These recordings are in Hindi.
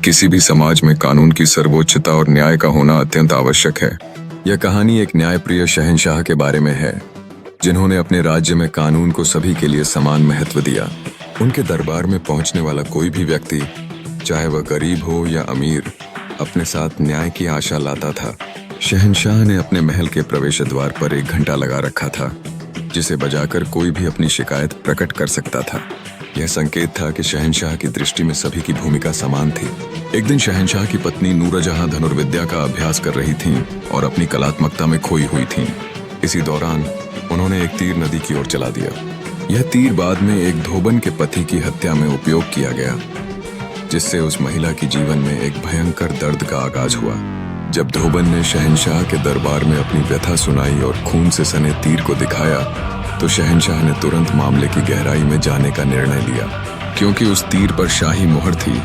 किसी भी समाज में कानून की सर्वोच्चता और न्याय का होना अत्यंत आवश्यक है। यह कहानी एक न्यायप्रिय शहंशाह के बारे में है, जिन्होंने अपने राज्य में कानून को सभी के लिए समान महत्व दिया। उनके दरबार में पहुंचने वाला कोई भी व्यक्ति, चाहे वह गरीब हो या अमीर, अपने साथ न्याय की आशा लाता था। शहंशाह ने अपने महल के प्रवेश द्वार पर एक घंटा लगा रखा था, जिसे बजाकर कोई भी अपनी शिकायत प्रकट कर सकता था। यह संकेत था कि शहंशाह की दृष्टि में सभी की भूमिका समान थी। एक दिन शहंशाह की पत्नी नूरजहां धनुर्विद्या का अभ्यास कर रही थीं और अपनी कलात्मकता में खोई हुई थीं। इसी दौरान उन्होंने एक तीर नदी की ओर चला दिया। यह तीर बाद में एक धोबन के पति की हत्या में उपयोग किया गया, जिससे उस महिला की जीवन में एक भयंकर दर्द का आगाज हुआ। जब धोबन ने शहंशाह के दरबार में अपनी व्यथा सुनाई और खून से सने तीर को दिखाया, तो शहंशाह ने तुरंत मामले की गहराई में जाने का निर्णय लिया। क्योंकि उस तीर पर शाही मोहर थी,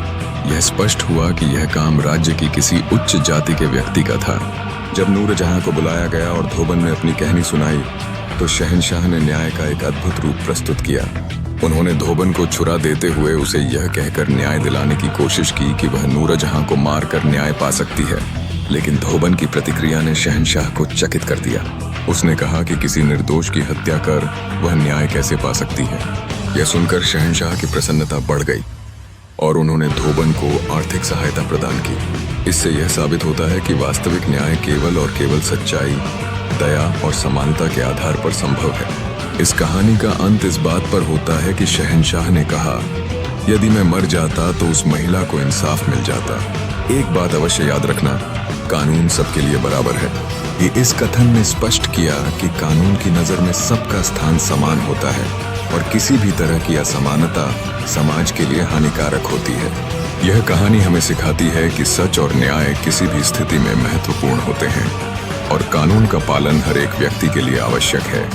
यह स्पष्ट हुआ कि यह काम राज्य की किसी उच्च जाति के व्यक्ति का था। जब नूरजहां को बुलाया गया और धोबन ने अपनी कहानी सुनाई, तो शहंशाह ने न्याय का एक अद्भुत रूप प्रस्तुत किया। उन्होंने धोबन को छुरा देते हुए उसे यह कहकर न्याय दिलाने की कोशिश की कि वह नूरजहां को मारकर न्याय पा सकती है, लेकिन धोबन की प्रतिक्रिया ने शहंशाह को चकित कर दिया। उसने कहा कि किसी निर्दोष की हत्या कर वह न्याय कैसे पा सकती है। यह सुनकर शहंशाह की प्रसन्नता बढ़ गई और उन्होंने धोबन को आर्थिक सहायता प्रदान की। इससे यह साबित होता है कि वास्तविक न्याय केवल और केवल सच्चाई, दया और समानता के आधार पर संभव है। इस कहानी का अंत इस बात पर होता है कि शहंशाह ने कहा, यदि मैं मर जाता तो उस महिला को इंसाफ मिल जाता। एक बात अवश्य याद रखना, कानून सबके लिए बराबर है। ये इस कथन ने स्पष्ट किया कि कानून की नज़र में सबका स्थान समान होता है और किसी भी तरह की असमानता समाज के लिए हानिकारक होती है। यह कहानी हमें सिखाती है कि सच और न्याय किसी भी स्थिति में महत्वपूर्ण होते हैं और कानून का पालन हर एक व्यक्ति के लिए आवश्यक है।